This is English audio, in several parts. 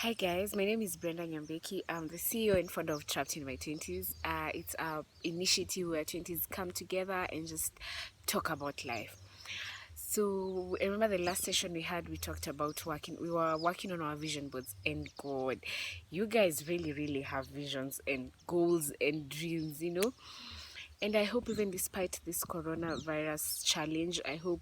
Hi guys, my name is Brenda Nyambeki. I'm the CEO and founder of Trapped in My 20s. It's a initiative where 20s come together and just talk about life. So I remember the last session we had, we talked about working. We were working on our vision boards, and God, you guys really have visions and goals and dreams. And I hope even despite this coronavirus challenge, I hope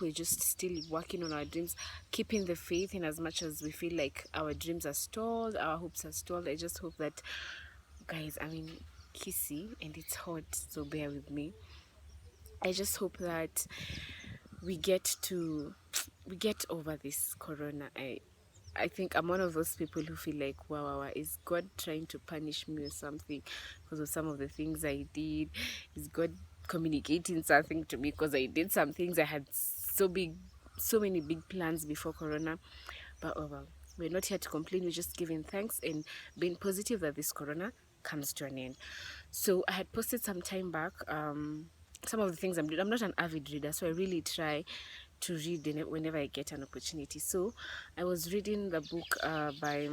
we're just still working on our dreams, keeping the faith in as much as we feel like our dreams are stalled, our hopes are stalled. I just hope that, guys, kissy and it's hot, so bear with me. I just hope that we get to we get over this corona. I think I'm one of those people who feel like, wow, is God trying to punish me or something because of some of the things I did? Is God communicating something to me because I did some things? I had so many big plans before Corona, but oh well, we're not here to complain. We're just giving thanks and being positive that this Corona comes to an end. So I had posted some time back. Some of the things I'm doing. I'm not an avid reader, so I really try to read whenever I get an opportunity. So I was reading the book by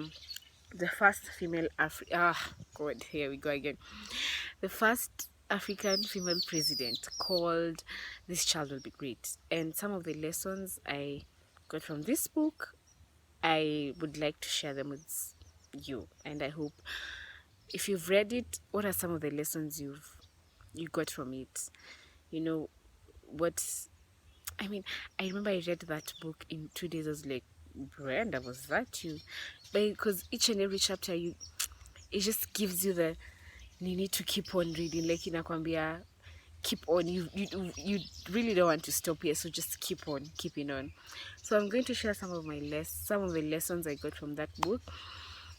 the first female God, here we go again. The first African female president, called This Child Will Be Great. And some of the lessons I got from this book, I would like to share them with you. And I hope if you've read it, what are some of the lessons you got from it? You know, what I remember I read that book in 2 days. I was like, Brenda, was that you? But because each and every chapter, it just gives you you need to keep on reading. Like inakwambia, keep on. You really don't want to stop here, so just keep on keeping on. So I'm going to share some of the lessons I got from that book.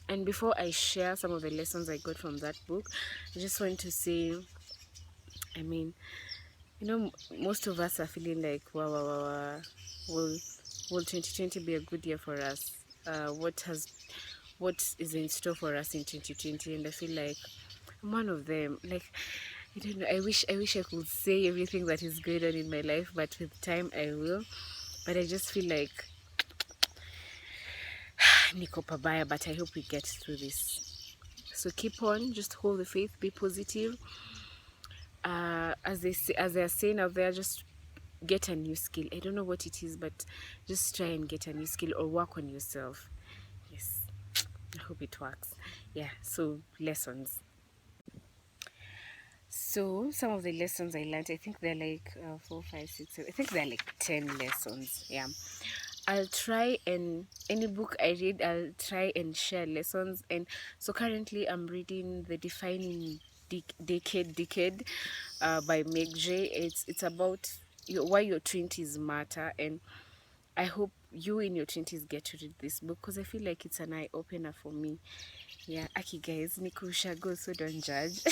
And before I share some of the lessons I got from that book, I just want to say, I mean, most of us are feeling like, wow, will 2020 be a good year for us? What is in store for us in 2020? And I feel like I'm one of them. Like, I don't know. I wish I could say everything that is going on in my life, but with time I will. But I just feel like niko pabaya. But I hope we get through this. So keep on, just hold the faith, be positive. As they are saying out there, just get a new skill. I don't know what it is, but just try and get a new skill or work on yourself. Yes, I hope it works. Yeah, so lessons. So some of the lessons I learned, I think they're like 4, 5, 6, 7. I think they're like 10 lessons. Yeah, I'll try, and any book I read, I'll try and share lessons. And so currently I'm reading The Defining Decade by Meg J. It's about why your 20s matter, and I hope you in your 20s get to read this book because I feel like it's an eye opener for me. Yeah, Aki guys, Nikusha go, so don't judge.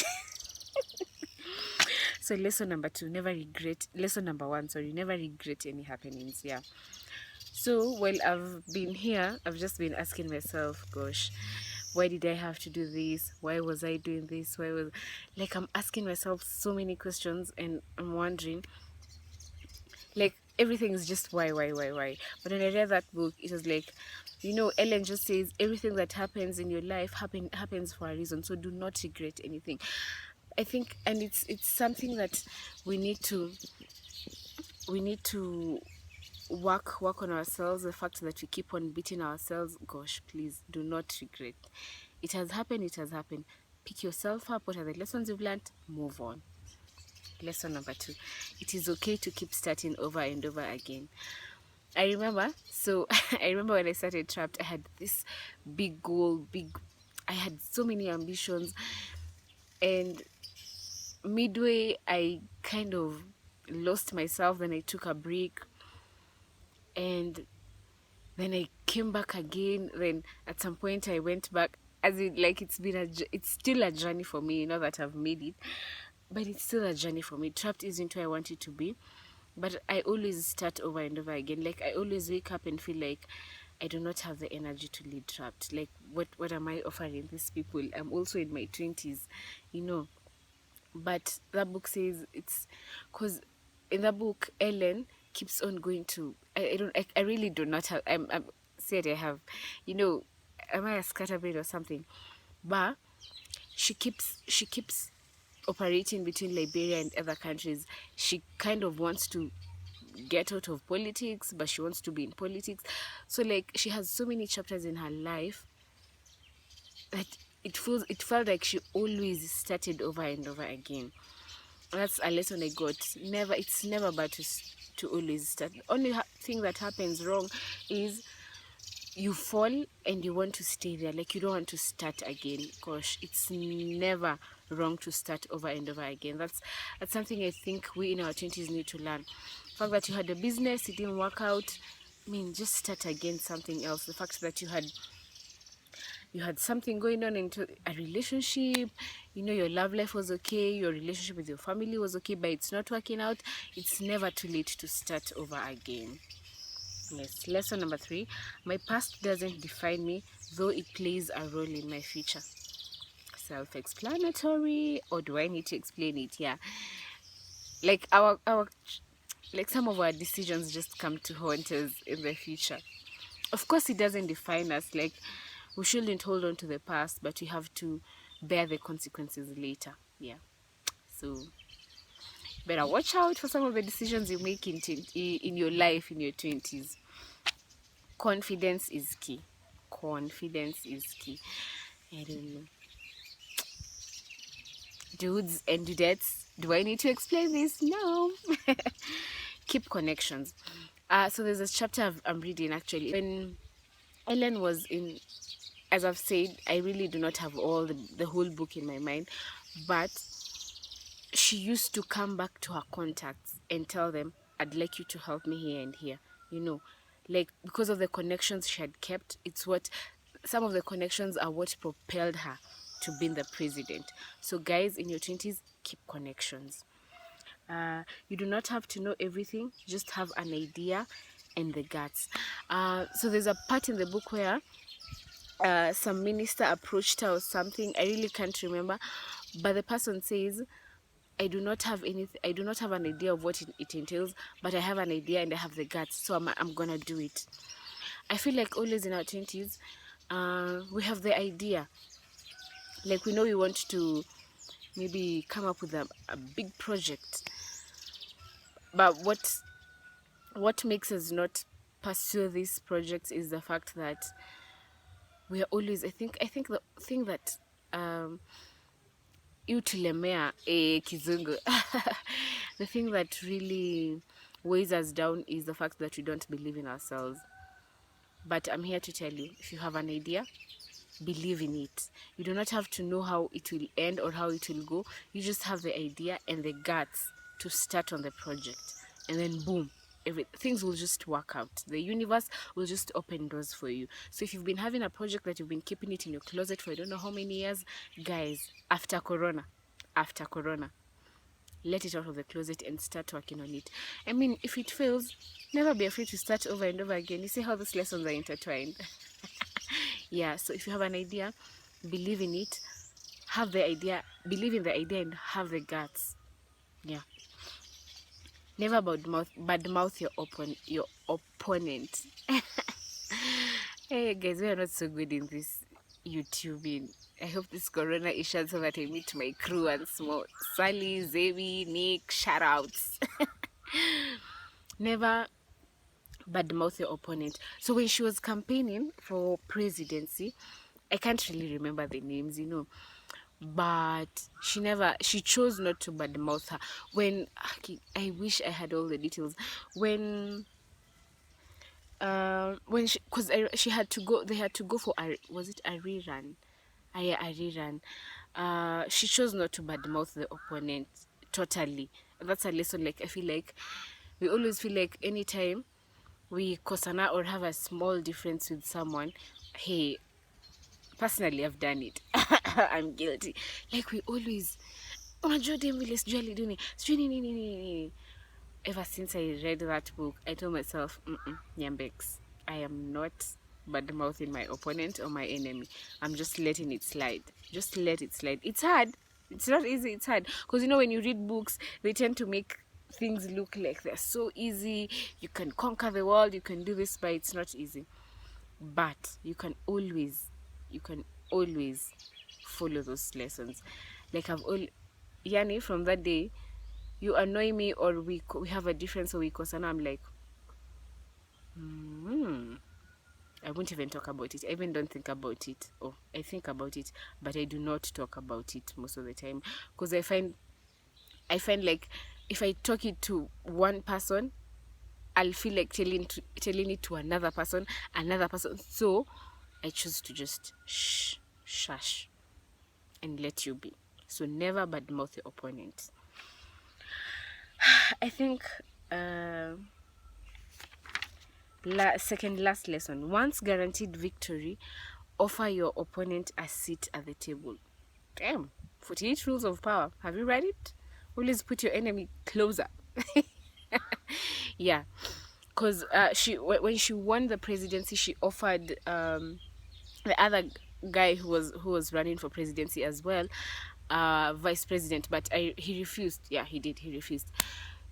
So lesson number 2, never regret. Lesson number 1, sorry, never regret any happenings. Yeah. So while I've been here, I've just been asking myself, gosh, why did I have to do this? Why was I doing this? I'm asking myself so many questions, and I'm wondering, like, everything is just why. But when I read that book, it was like, Ellen just says everything that happens in your life happens for a reason, so do not regret anything. I think, and it's something that we need to work on ourselves. The fact that we keep on beating ourselves, gosh, please do not regret. It has happened. Pick yourself up. What are the lessons you've learned? Move on. Lesson number 2, it is okay to keep starting over and over again. I remember when I started Trapped, I had this big goal, I had so many ambitions, and midway I kind of lost myself. Then I took a break, and then I came back again. Then at some point I went back, as in, like, it's still a journey for me, that I've made it, but it's still a journey for me. Trapped isn't where I want it to be, but I always start over and over again. Like, I always wake up and feel like I do not have the energy to lead Trapped. Like, what am I offering these people? I'm also in my 20s, but that book says it's because in the book Ellen keeps on going to, I really do not have, said I have, you know, am I a scatterbrain or something? But she keeps operating between Liberia and other countries. She kind of wants to get out of politics, but she wants to be in politics. So like she has so many chapters in her life that it felt like she always started over and over again. That's a lesson I got. It's never bad to always start. The only thing that happens wrong is you fall and you want to stay there, like you don't want to start again. Gosh, it's never wrong to start over and over again. That's something I think we in our 20s need to learn. The fact that you had a business, it didn't work out, I mean, just start again something else. The fact that you had something going on into a relationship, you know, your love life was okay, your relationship with your family was okay, but it's not working out, it's never too late to start over again. Yes, lesson number 3. My past doesn't define me, though it plays a role in my future. Self-explanatory, or do I need to explain it? Yeah. Like like some of our decisions just come to haunt us in the future. Of course, it doesn't define us. Like, we shouldn't hold on to the past, but we have to bear the consequences later. Yeah. So better watch out for some of the decisions you make in your life in your 20s. Confidence is key. Confidence is key. I don't know. Dudes and dudettes, do I need to explain this? No. Keep connections. So there's a chapter I'm reading actually. When Ellen was in, as I've said, I really do not have all the whole book in my mind, but she used to come back to her contacts and tell them, I'd like you to help me here and here. You know, like because of the connections she had kept, some of the connections are what propelled her to being the president. So guys, in your 20s, keep connections. You do not have to know everything, just have an idea and the guts. So there's a part in the book where some minister approached her or something. I really can't remember, but the person says, I do not have anything. I do not have an idea of what it entails, but I have an idea and I have the guts, so I'm gonna do it. I feel like always in our 20s, we have the idea. Like we know we want to maybe come up with a big project, but what makes us not pursue these projects is the fact that we are always. I think the thing that utulemea kizungu the thing that really weighs us down is the fact that we don't believe in ourselves. But I'm here to tell you, if you have an idea, believe in it. You do not have to know how it will end or how it will go. You just have the idea and the guts to start on the project, and then boom, things will just work out. The universe will just open doors for you. So if you've been having a project that you've been keeping it in your closet for I don't know how many years, guys, after corona, let it out of the closet and start working on it. I mean, if it fails, never be afraid to start over and over again. You see how these lessons are intertwined. Yeah, so if you have an idea, believe in it, have the idea, believe in the idea, and have the guts. Yeah. Never badmouth your opponent. Hey guys, we are not so good in this YouTubing. I hope this corona is shut so that I meet my crew and small. Sally, Zebi, Nick, shoutouts. Never badmouth your opponent. So when she was campaigning for presidency, I can't really remember the names, you know, but she chose not to badmouth her. I wish I had all the details. When because she had to go, they had to go for was it a rerun? Yeah, a rerun. She chose not to badmouth the opponent totally. That's a lesson. Like I feel like we always feel like anytime we kosana or have a small difference with someone, hey, personally I've done it. I'm guilty. Like we always, unajua dem vile sijui aliduni sijui nini. Ever since I read that book, I told myself, Nyambex, I am not bad mouthing my opponent or my enemy. I'm just letting it slide. Just let it slide. It's hard. It's not easy. It's hard. Because, you know, when you read books, they tend to make things look like they're so easy. You can conquer the world. You can do this, but it's not easy. but you can always follow those lessons. Like Yani, from that day, you annoy me, or we have a difference, or we cause, and I'm like, I won't even talk about it. I even don't think about it. Oh, I think about it, but I do not talk about it most of the time, because I find like if I talk it to one person, I'll feel like telling it to another person. So I choose to just shush and let you be. So never badmouth your opponent. I think second last lesson. Once guaranteed victory, offer your opponent a seat at the table. Damn, 48 rules of power. Have you read it? Always put your enemy closer. Yeah, because when she won the presidency, she offered the other guy who was running for presidency as well, vice president, but he refused. Yeah, he did. He refused.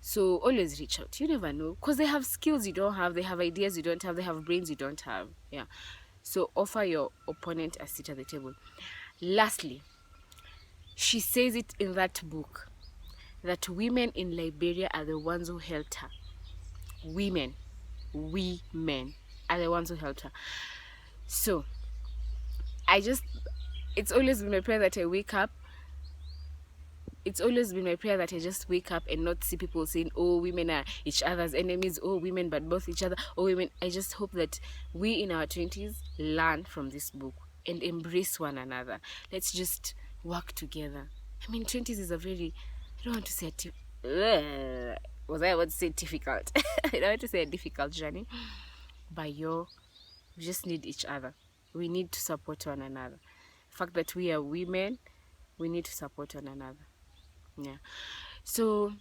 So always reach out. You never know, because they have skills you don't have, they have ideas you don't have, they have brains you don't have. Yeah. So offer your opponent a seat at the table. Lastly, she says it in that book that women in Liberia are the ones who helped her. Women are the ones who helped her. So it's always been my prayer that I wake up. It's always been my prayer that I just wake up and not see people saying, oh, women are each other's enemies, oh, women but both each other, oh, women. I just hope that we in our 20s learn from this book and embrace one another. Let's just work together. I mean, 20s is a very, I don't want to say was I want to say difficult? I don't want to say a difficult journey. But we just need each other. We need to support one another. The fact that we are women, we need to support one another. Yeah. So,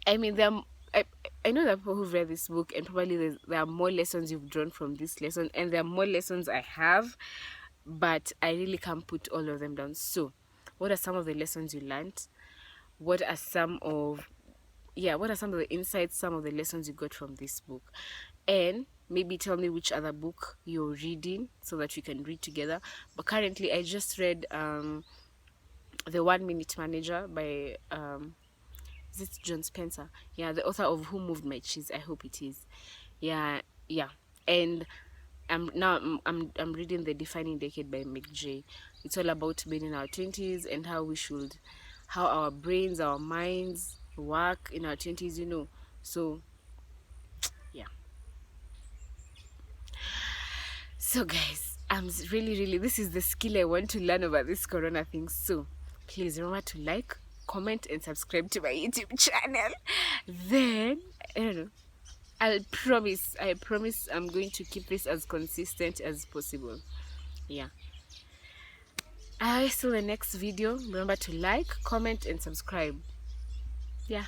I mean, I know that people who've read this book, and probably there are more lessons you've drawn from this lesson, and there are more lessons I have, but I really can't put all of them down. So, what are some of the lessons you learned? What are some of the insights, some of the lessons you got from this book? And maybe tell me which other book you're reading so that we can read together. But currently, I just read The 1 Minute Manager by is it John Spencer? Yeah, the author of Who Moved My Cheese. I hope it is. Yeah. And I'm reading The Defining Decade by McJ. It's all about being in our 20s and how our brains, our minds work in our 20s, So, yeah. So, guys, I'm really, this is the skill I want to learn about this corona thing. So, please remember to like, comment, and subscribe to my YouTube channel. Then, I don't know, I promise I'm going to keep this as consistent as possible. Yeah. I'll see you in the next video. Remember to like, comment, and subscribe. Yeah.